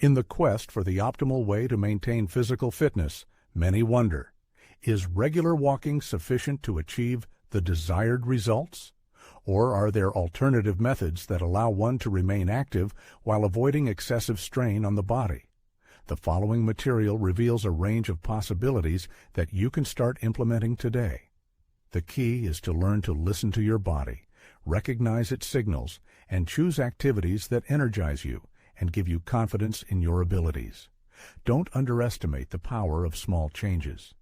In the quest for the optimal way to maintain physical fitness, many wonder, is regular walking sufficient to achieve the desired results? Or are there alternative methods that allow one to remain active while avoiding excessive strain on the body? The following material reveals a range of possibilities that you can start implementing today. The key is to learn to listen to your body, recognize its signals, and choose activities that energize you and give you confidence in your abilities. Don't underestimate the power of small changes.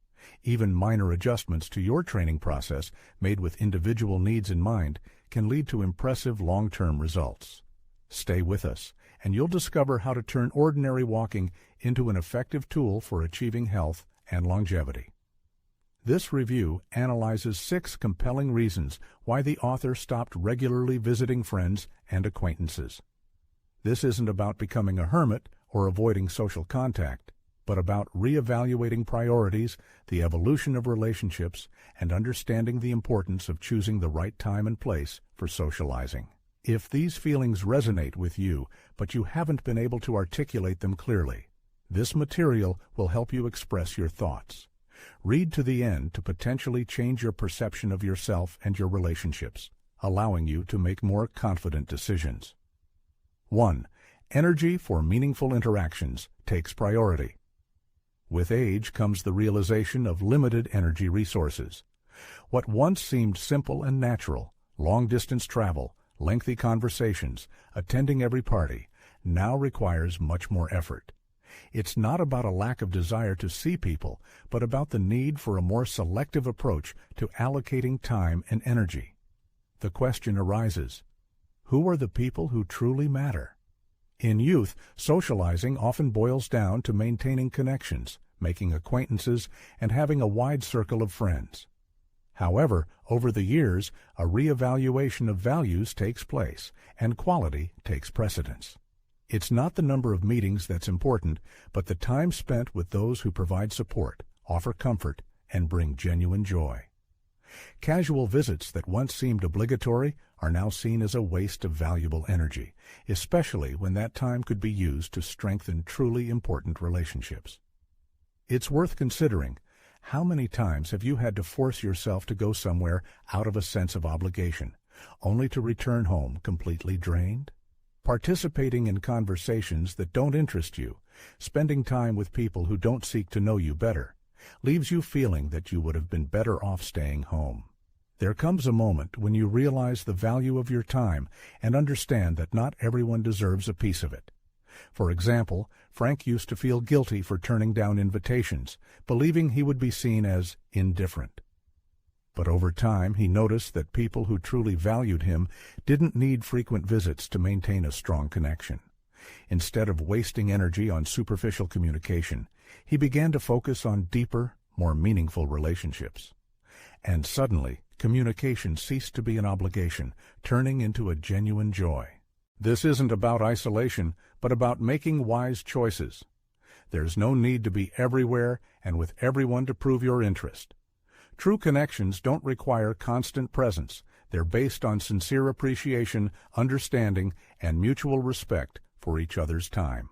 Even minor adjustments to your training process, made with individual needs in mind, can lead to impressive long-term results. Stay with us, and you'll discover how to turn ordinary walking into an effective tool for achieving health and longevity. This review analyzes 6 compelling reasons why the author stopped regularly visiting friends and acquaintances. This isn't about becoming a hermit or avoiding social contact, but about reevaluating priorities, the evolution of relationships, and understanding the importance of choosing the right time and place for socializing. If these feelings resonate with you, but you haven't been able to articulate them clearly, this material will help you express your thoughts. Read to the end to potentially change your perception of yourself and your relationships, allowing you to make more confident decisions. 1. Energy for meaningful interactions takes priority. With age comes the realization of limited energy resources. What once seemed simple and natural, long-distance travel, lengthy conversations, attending every party, now requires much more effort. It's not about a lack of desire to see people, but about the need for a more selective approach to allocating time and energy. The question arises, who are the people who truly matter? In youth, socializing often boils down to maintaining connections, making acquaintances, and having a wide circle of friends. However, over the years, a reevaluation of values takes place, and quality takes precedence. It's not the number of meetings that's important, but the time spent with those who provide support, offer comfort, and bring genuine joy. Casual visits that once seemed obligatory are now seen as a waste of valuable energy, especially when that time could be used to strengthen truly important relationships. It's worth considering, how many times have you had to force yourself to go somewhere out of a sense of obligation, only to return home completely drained? Participating in conversations that don't interest you, spending time with people who don't seek to know you better, leaves you feeling that you would have been better off staying home. There comes a moment when you realize the value of your time and understand that not everyone deserves a piece of it. For example, Frank used to feel guilty for turning down invitations, believing he would be seen as indifferent. But over time, he noticed that people who truly valued him didn't need frequent visits to maintain a strong connection. Instead of wasting energy on superficial communication, he began to focus on deeper, more meaningful relationships. And suddenly, communication ceased to be an obligation, turning into a genuine joy. This isn't about isolation, but about making wise choices. There's no need to be everywhere and with everyone to prove your interest. True connections don't require constant presence. They're based on sincere appreciation, understanding, and mutual respect for each other's time.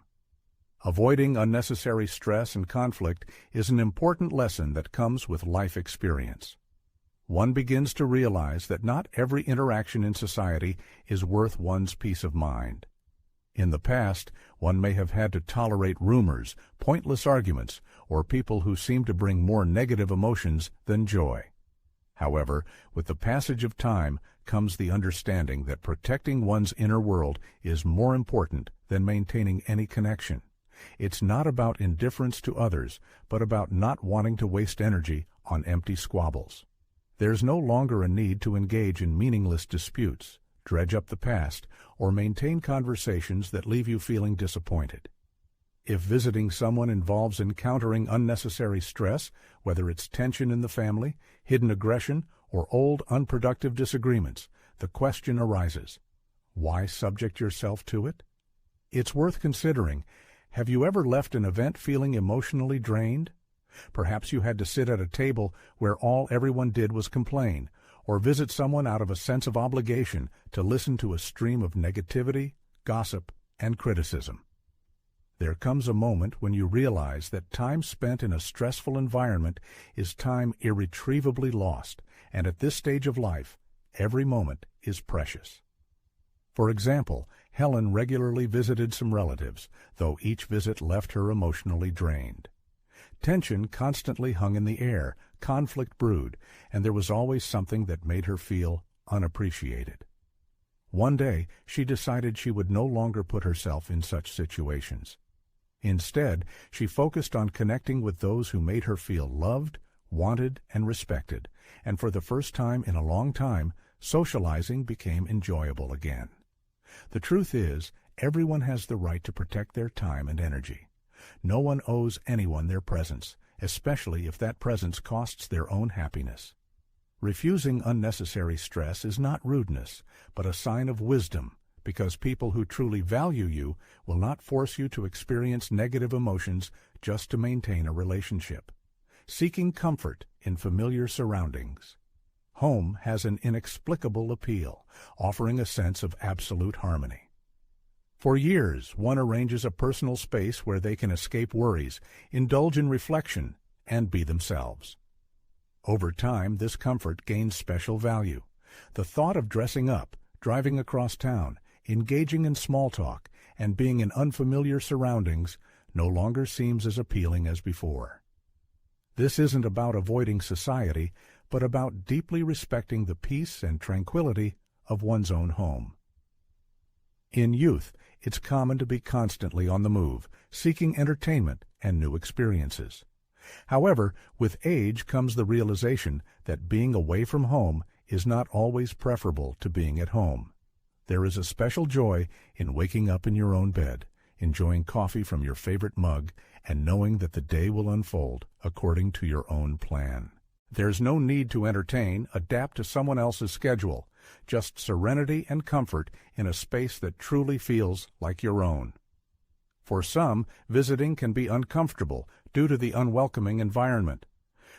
Avoiding unnecessary stress and conflict is an important lesson that comes with life experience. One begins to realize that not every interaction in society is worth one's peace of mind. In the past, one may have had to tolerate rumors, pointless arguments, or people who seem to bring more negative emotions than joy. However, with the passage of time comes the understanding that protecting one's inner world is more important than maintaining any connection. It's not about indifference to others, but about not wanting to waste energy on empty squabbles. There's no longer a need to engage in meaningless disputes, dredge up the past, or maintain conversations that leave you feeling disappointed. If visiting someone involves encountering unnecessary stress, whether it's tension in the family, hidden aggression, or old unproductive disagreements, the question arises, why subject yourself to it? It's worth considering, have you ever left an event feeling emotionally drained? Perhaps you had to sit at a table where all everyone did was complain, or visit someone out of a sense of obligation to listen to a stream of negativity, gossip, and criticism. There comes a moment when you realize that time spent in a stressful environment is time irretrievably lost, and at this stage of life, every moment is precious. For example, Helen regularly visited some relatives, though each visit left her emotionally drained. Tension constantly hung in the air, conflict brewed, and there was always something that made her feel unappreciated. One day, she decided she would no longer put herself in such situations. Instead, she focused on connecting with those who made her feel loved, wanted, and respected, and for the first time in a long time, socializing became enjoyable again. The truth is, everyone has the right to protect their time and energy. No one owes anyone their presence, especially if that presence costs their own happiness. Refusing unnecessary stress is not rudeness, but a sign of wisdom, because people who truly value you will not force you to experience negative emotions just to maintain a relationship. Seeking comfort in familiar surroundings. Home has an inexplicable appeal, offering a sense of absolute harmony. For years, one arranges a personal space where they can escape worries, indulge in reflection, and be themselves. Over time, this comfort gains special value. The thought of dressing up, driving across town, engaging in small talk, and being in unfamiliar surroundings no longer seems as appealing as before. This isn't about avoiding society, but about deeply respecting the peace and tranquility of one's own home. In youth, it's common to be constantly on the move, seeking entertainment and new experiences. However, with age comes the realization that being away from home is not always preferable to being at home. There is a special joy in waking up in your own bed, enjoying coffee from your favorite mug, and knowing that the day will unfold according to your own plan. There's no need to entertain, adapt to someone else's schedule, just serenity and comfort in a space that truly feels like your own. For some, visiting can be uncomfortable due to the unwelcoming environment.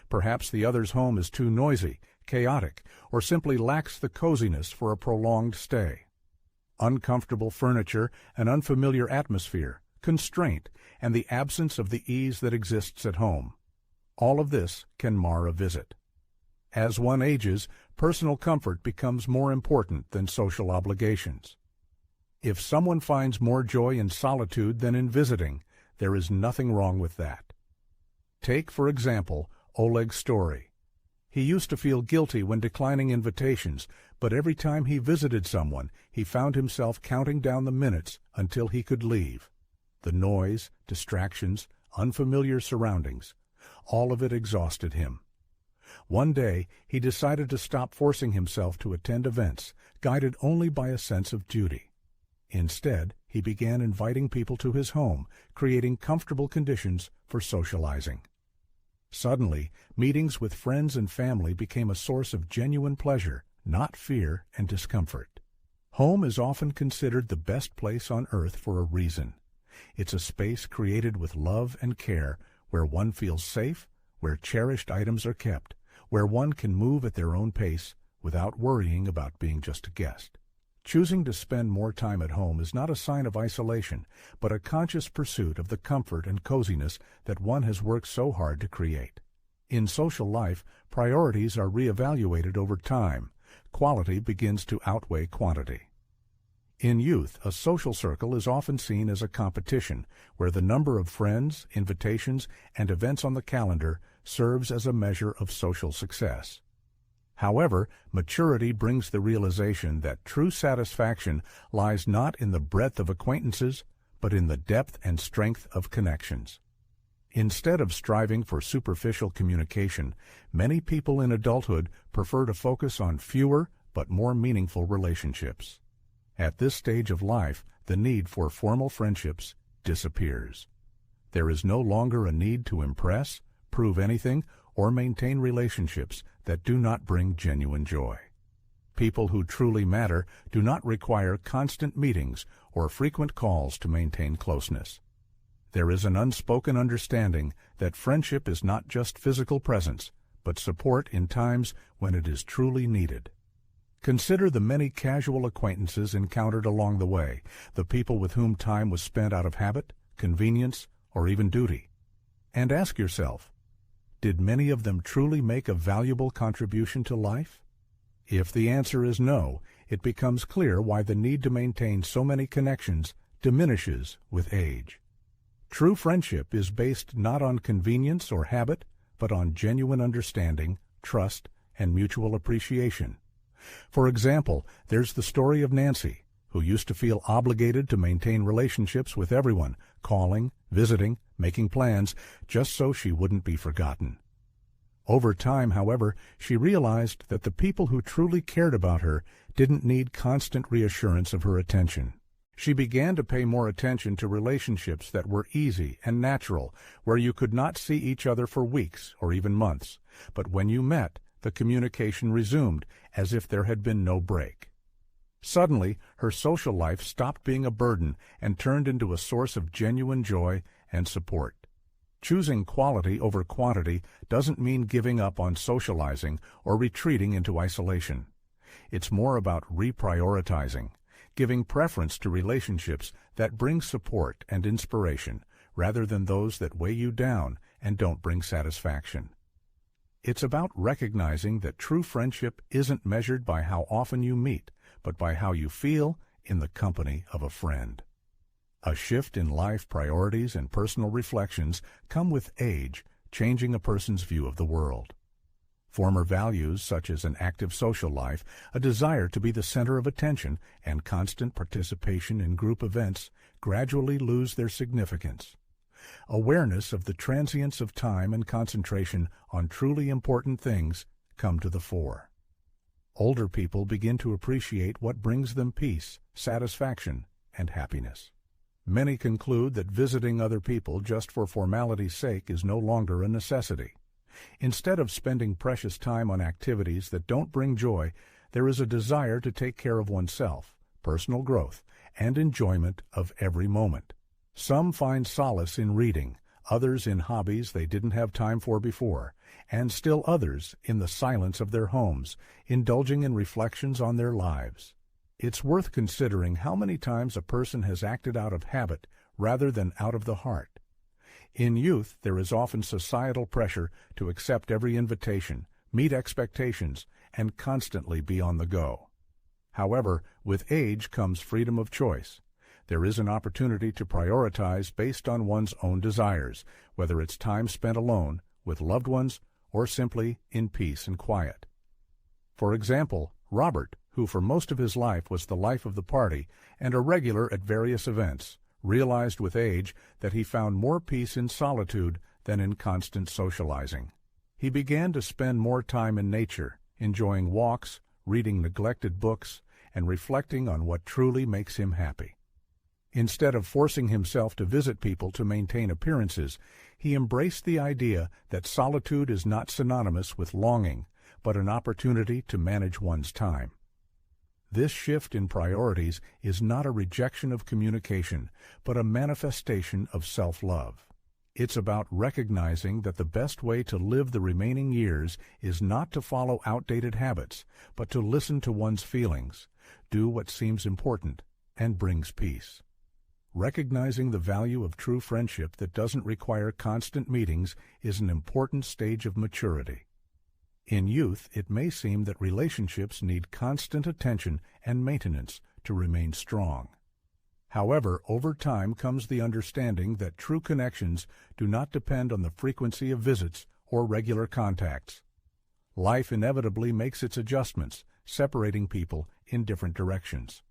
Perhaps the other's home is too noisy, chaotic, or simply lacks the coziness for a prolonged stay. Uncomfortable furniture, an unfamiliar atmosphere, constraint, and the absence of the ease that exists at home. All of this can mar a visit. As one ages, personal comfort becomes more important than social obligations. If someone finds more joy in solitude than in visiting, there is nothing wrong with that. Take, for example, Oleg's story. He used to feel guilty when declining invitations, but every time he visited someone, he found himself counting down the minutes until he could leave. The noise, distractions, unfamiliar surroundings, all of it exhausted him. One day, he decided to stop forcing himself to attend events, guided only by a sense of duty. Instead, he began inviting people to his home, creating comfortable conditions for socializing. Suddenly, meetings with friends and family became a source of genuine pleasure, not fear and discomfort. Home is often considered the best place on earth for a reason. It's a space created with love and care, where one feels safe, where cherished items are kept, where one can move at their own pace without worrying about being just a guest. Choosing to spend more time at home is not a sign of isolation, but a conscious pursuit of the comfort and coziness that one has worked so hard to create. In social life, priorities are reevaluated over time. Quality begins to outweigh quantity. In youth, a social circle is often seen as a competition, where the number of friends, invitations, and events on the calendar serves as a measure of social success. However, maturity brings the realization that true satisfaction lies not in the breadth of acquaintances, but in the depth and strength of connections. Instead of striving for superficial communication, many people in adulthood prefer to focus on fewer but more meaningful relationships. At this stage of life, the need for formal friendships disappears. There is no longer a need to impress, prove anything, or maintain relationships that do not bring genuine joy. People who truly matter do not require constant meetings or frequent calls to maintain closeness. There is an unspoken understanding that friendship is not just physical presence, but support in times when it is truly needed. Consider the many casual acquaintances encountered along the way, the people with whom time was spent out of habit, convenience or even duty. And ask yourself, did many of them truly make a valuable contribution to life? If the answer is no, it becomes clear why the need to maintain so many connections diminishes with age. True friendship is based not on convenience or habit, but on genuine understanding, trust, and mutual appreciation. For example, there's the story of Nancy, who used to feel obligated to maintain relationships with everyone, calling, visiting, making plans, just so she wouldn't be forgotten. Over time, however, she realized that the people who truly cared about her didn't need constant reassurance of her attention. She began to pay more attention to relationships that were easy and natural, where you could not see each other for weeks or even months, but when you met, the communication resumed as if there had been no break. Suddenly, her social life stopped being a burden and turned into a source of genuine joy and support. Choosing quality over quantity doesn't mean giving up on socializing or retreating into isolation. It's more about reprioritizing, giving preference to relationships that bring support and inspiration rather than those that weigh you down and don't bring satisfaction. It's about recognizing that true friendship isn't measured by how often you meet, but by how you feel in the company of a friend. A shift in life priorities and personal reflections come with age, changing a person's view of the world. Former values such as an active social life, a desire to be the center of attention, and constant participation in group events gradually lose their significance. Awareness of the transience of time and concentration on truly important things come to the fore. Older people begin to appreciate what brings them peace, satisfaction, and happiness. Many conclude that visiting other people just for formality's sake is no longer a necessity. Instead of spending precious time on activities that don't bring joy, there is a desire to take care of oneself, personal growth, and enjoyment of every moment. Some find solace in reading, others in hobbies they didn't have time for before, and still others in the silence of their homes, indulging in reflections on their lives. It's worth considering how many times a person has acted out of habit rather than out of the heart. In youth, there is often societal pressure to accept every invitation, meet expectations, and constantly be on the go. However, with age comes freedom of choice. There is an opportunity to prioritize based on one's own desires, whether it's time spent alone, with loved ones, or simply in peace and quiet. For example, Robert, who for most of his life was the life of the party and a regular at various events, realized with age that he found more peace in solitude than in constant socializing. He began to spend more time in nature, enjoying walks, reading neglected books, and reflecting on what truly makes him happy. Instead of forcing himself to visit people to maintain appearances, he embraced the idea that solitude is not synonymous with longing, but an opportunity to manage one's time. This shift in priorities is not a rejection of communication, but a manifestation of self-love. It's about recognizing that the best way to live the remaining years is not to follow outdated habits, but to listen to one's feelings, do what seems important, and brings peace. Recognizing the value of true friendship that doesn't require constant meetings is an important stage of maturity. In youth, it may seem that relationships need constant attention and maintenance to remain strong. However, over time comes the understanding that true connections do not depend on the frequency of visits or regular contacts. Life inevitably makes its adjustments, separating people in different directions.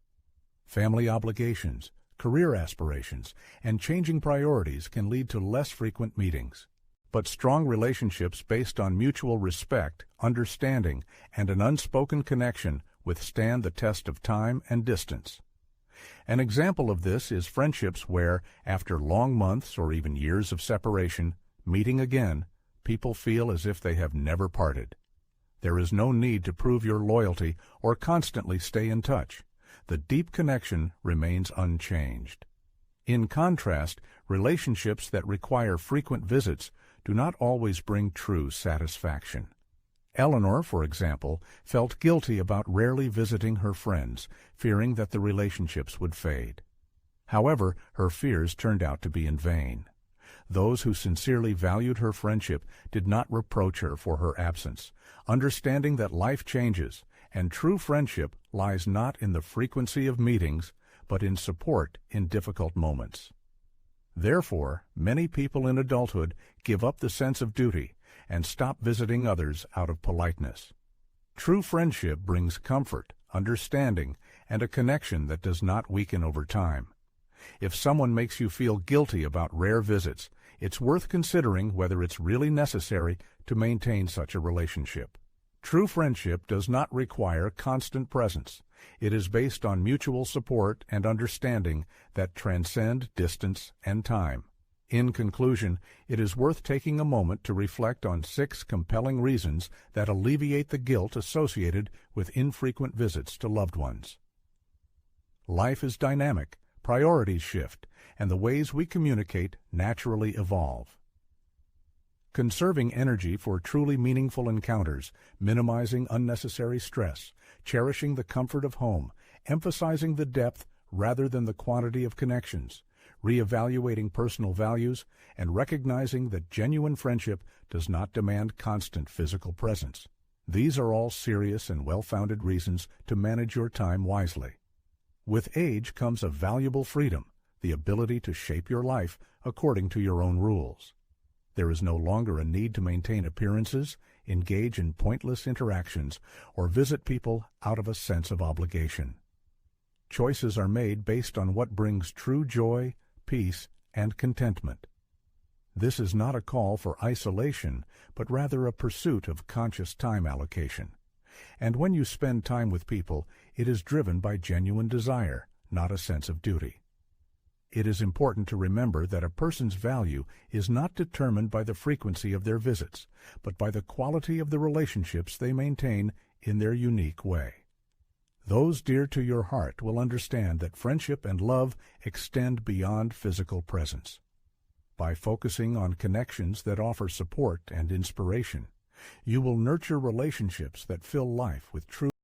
Family obligations, career aspirations, and changing priorities can lead to less frequent meetings. But strong relationships based on mutual respect, understanding, and an unspoken connection withstand the test of time and distance. An example of this is friendships where, after long months or even years of separation, meeting again, people feel as if they have never parted. There is no need to prove your loyalty or constantly stay in touch. The deep connection remains unchanged. In contrast, relationships that require frequent visits do not always bring true satisfaction. Eleanor, for example, felt guilty about rarely visiting her friends, fearing that the relationships would fade. However, her fears turned out to be in vain. Those who sincerely valued her friendship did not reproach her for her absence, understanding that life changes, and true friendship lies not in the frequency of meetings, but in support in difficult moments. Therefore, many people in adulthood give up the sense of duty and stop visiting others out of politeness. True friendship brings comfort, understanding, and a connection that does not weaken over time. If someone makes you feel guilty about rare visits, it's worth considering whether it's really necessary to maintain such a relationship. True friendship does not require constant presence. It is based on mutual support and understanding that transcend distance and time. In conclusion, it is worth taking a moment to reflect on 6 compelling reasons that alleviate the guilt associated with infrequent visits to loved ones. Life is dynamic, priorities shift, and the ways we communicate naturally evolve. Conserving energy for truly meaningful encounters, minimizing unnecessary stress, cherishing the comfort of home, emphasizing the depth rather than the quantity of connections, reevaluating personal values, and recognizing that genuine friendship does not demand constant physical presence. These are all serious and well-founded reasons to manage your time wisely. With age comes a valuable freedom, the ability to shape your life according to your own rules. There is no longer a need to maintain appearances, engage in pointless interactions, or visit people out of a sense of obligation. Choices are made based on what brings true joy, peace, and contentment. This is not a call for isolation, but rather a pursuit of conscious time allocation. And when you spend time with people, it is driven by genuine desire, not a sense of duty. It is important to remember that a person's value is not determined by the frequency of their visits, but by the quality of the relationships they maintain in their unique way. Those dear to your heart will understand that friendship and love extend beyond physical presence. By focusing on connections that offer support and inspiration, you will nurture relationships that fill life with true